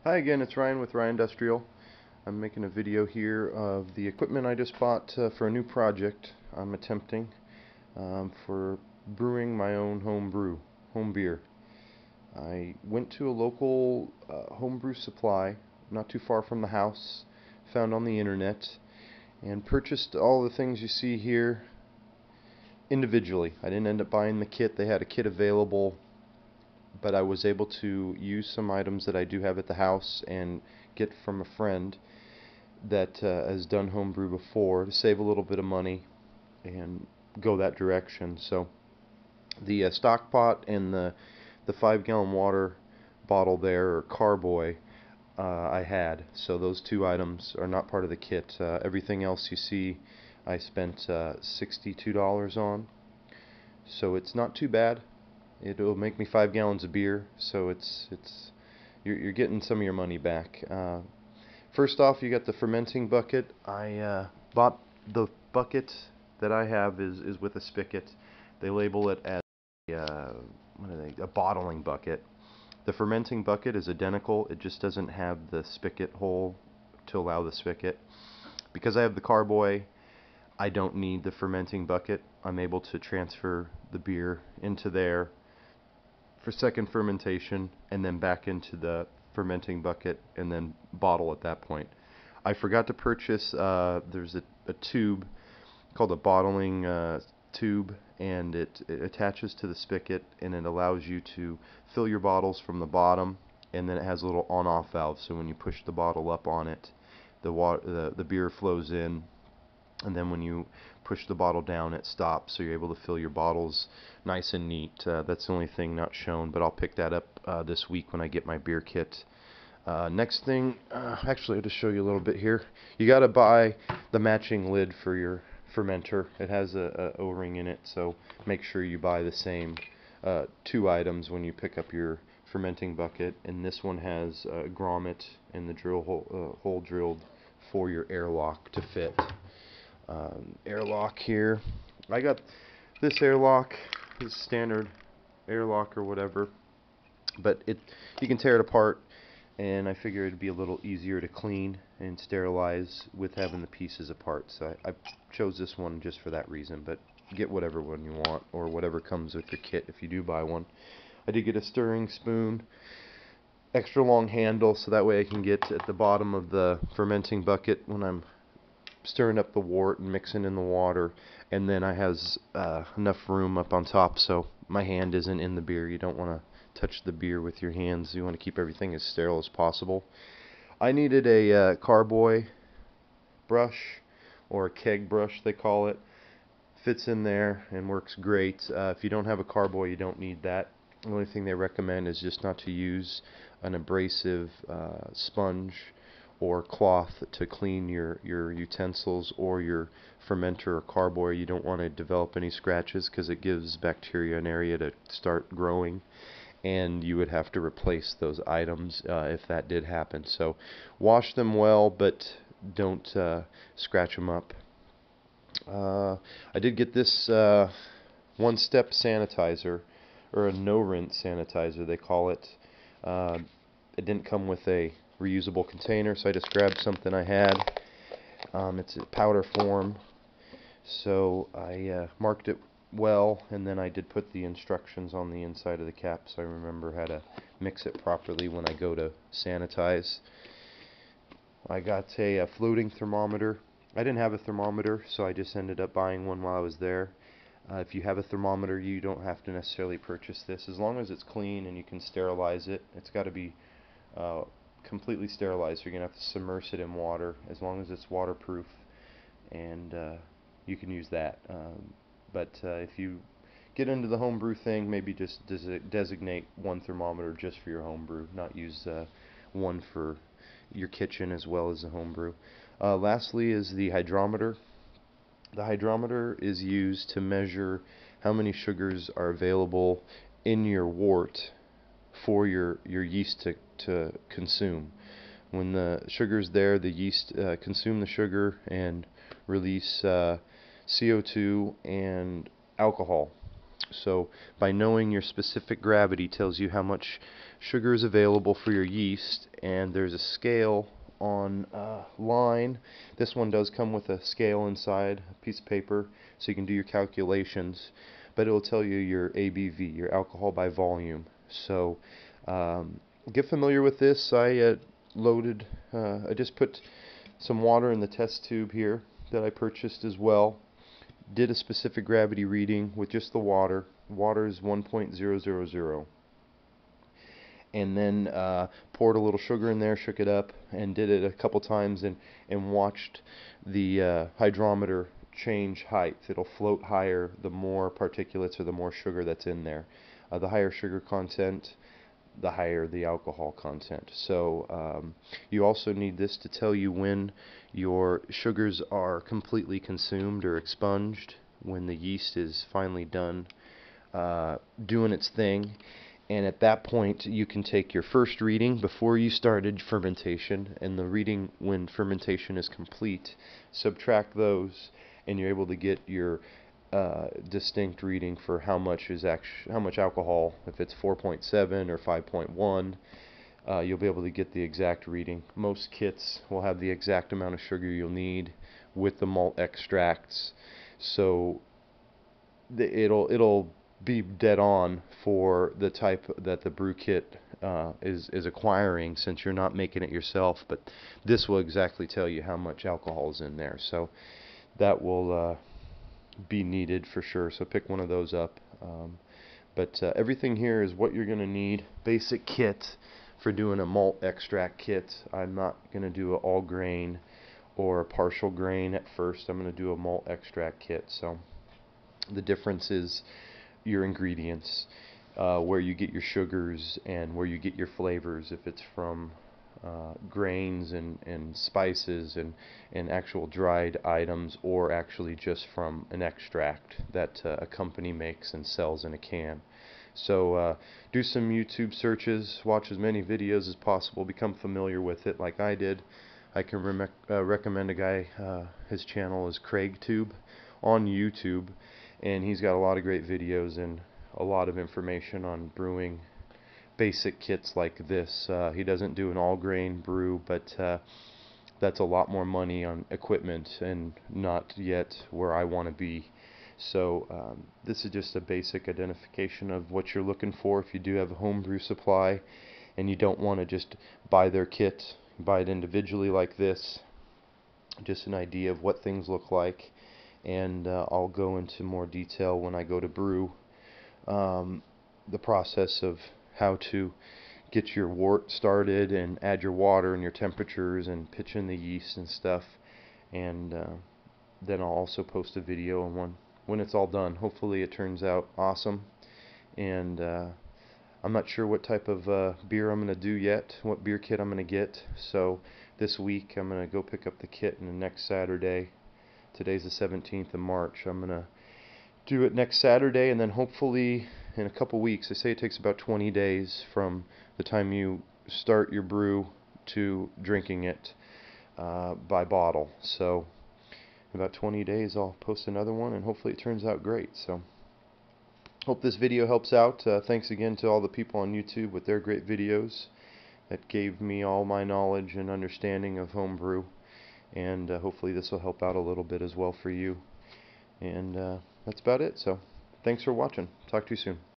Hi again, it's Ryan with Rye Industrial. I'm making a video here of the equipment I just bought for a new project I'm attempting for brewing my own home beer. I went to a local homebrew supply not too far from the house, found on the internet, and purchased all the things you see here individually. I didn't end up buying the kit. They had a kit available, but I was able to use some items that I do have at the house and get from a friend that has done homebrew before to save a little bit of money and go that direction. So the stock pot and the 5-gallon water bottle there, or carboy, I had. So those two items are not part of the kit. Everything else you see I spent $62 on. So it's not too bad. It'll make me 5 gallons of beer, so you're getting some of your money back. First off, you got the fermenting bucket. I bought the bucket that I have is with a spigot. They label it as a bottling bucket. The fermenting bucket is identical. It just doesn't have the spigot hole to allow the spigot. Because I have the carboy, I don't need the fermenting bucket. I'm able to transfer the beer into there for second fermentation and then back into the fermenting bucket and then bottle at that point. I forgot to purchase, there's a tube called a bottling tube, and it attaches to the spigot and it allows you to fill your bottles from the bottom, and then it has a little on-off valve, so when you push the bottle up on it, the beer flows in, and then when you push the bottle down it stops, so you're able to fill your bottles nice and neat. That's the only thing not shown, but I'll pick that up this week when I get my beer kit. Next thing, actually I'll just show you a little bit here. You gotta buy the matching lid for your fermenter. It has a O-ring in it, so make sure you buy the same two items when you pick up your fermenting bucket. And this one has a grommet and the hole drilled for your airlock to fit. Airlock here. I got this airlock, this standard airlock or whatever, but you can tear it apart, and I figure it'd be a little easier to clean and sterilize with having the pieces apart. So I chose this one just for that reason, but get whatever one you want or whatever comes with your kit if you do buy one. I did get a stirring spoon, extra long handle, so that way I can get at the bottom of the fermenting bucket when I'm stirring up the wort and mixing in the water, and then I has enough room up on top so my hand isn't in the beer. You don't want to touch the beer with your hands. You want to keep everything as sterile as possible. I needed a carboy brush, or a keg brush they call it. Fits in there and works great. If you don't have a carboy, you don't need that. The only thing they recommend is just not to use an abrasive sponge or cloth to clean your utensils or your fermenter or carboy. You don't want to develop any scratches because it gives bacteria an area to start growing, and you would have to replace those items if that did happen. So wash them well, but don't scratch them up. I did get this one-step sanitizer, or a no-rinse sanitizer they call it. It didn't come with a reusable container, so I just grabbed something I had. It's a powder form, so I marked it well, and then I did put the instructions on the inside of the cap so I remember how to mix it properly when I go to sanitize. I got a floating thermometer. I didn't have a thermometer, so I just ended up buying one while I was there. If you have a thermometer, you don't have to necessarily purchase this. As long as it's clean and you can sterilize it, it's got to be completely sterilized. You're going to have to submerge it in water, as long as it's waterproof, and you can use that. But if you get into the homebrew thing, maybe just designate one thermometer just for your homebrew, not use one for your kitchen as well as the homebrew. Lastly is the hydrometer. The hydrometer is used to measure how many sugars are available in your wort for your yeast to consume. When the sugar's there, the yeast consume the sugar and release CO2 and alcohol. So by knowing your specific gravity tells you how much sugar is available for your yeast, and there's a scale on line. This one does come with a scale inside, a piece of paper, so you can do your calculations, but it will tell you your ABV, your alcohol by volume. So get familiar with this. I just put some water in the test tube here that I purchased as well. Did a specific gravity reading with just the water. Water is 1.000. And then poured a little sugar in there, shook it up, and did it a couple times, and watched the hydrometer change height. It'll float higher the more particulates or the more sugar that's in there. The higher sugar content, the higher the alcohol content. So you also need this to tell you when your sugars are completely consumed or expunged, when the yeast is finally done doing its thing. And at that point you can take your first reading before you started fermentation, and the reading when fermentation is complete, subtract those, and you're able to get your distinct reading for how much alcohol. If it's 4.7 or 5.1, you'll be able to get the exact reading. Most kits will have the exact amount of sugar you'll need with the malt extracts, so it'll be dead on for the type that the brew kit is acquiring, since you're not making it yourself. But this will exactly tell you how much alcohol is in there, so that will be needed for sure. So pick one of those up. But everything here is what you're going to need. Basic kit for doing a malt extract kit. I'm not going to do an all grain or a partial grain at first. I'm going to do a malt extract kit. So the difference is your ingredients, where you get your sugars and where you get your flavors, if it's from grains and spices and actual dried items, or actually just from an extract that a company makes and sells in a can. So do some YouTube searches, watch as many videos as possible, become familiar with it like I did. I can recommend a guy, his channel is CraigTube on YouTube, and he's got a lot of great videos and a lot of information on brewing basic kits like this. He doesn't do an all grain brew, but that's a lot more money on equipment and not yet where I want to be. So this is just a basic identification of what you're looking for if you do have a homebrew supply and you don't want to just buy their kit, buy it individually like this. Just an idea of what things look like, and I'll go into more detail when I go to brew the process of how to get your wort started and add your water and your temperatures and pitch in the yeast and stuff. And then I'll also post a video on when it's all done. Hopefully it turns out awesome. And I'm not sure what type of beer I'm going to do yet, what beer kit I'm going to get. So this week I'm going to go pick up the kit, and the next Saturday, today's the 17th of March, I'm going to do it next Saturday, and then hopefully in a couple weeks. They say it takes about 20 days from the time you start your brew to drinking it by bottle. So in about 20 days I'll post another one, and hopefully it turns out great. So hope this video helps out. Thanks again to all the people on YouTube with their great videos that gave me all my knowledge and understanding of homebrew, and hopefully this will help out a little bit as well for you. And that's about it. So thanks for watching. Talk to you soon.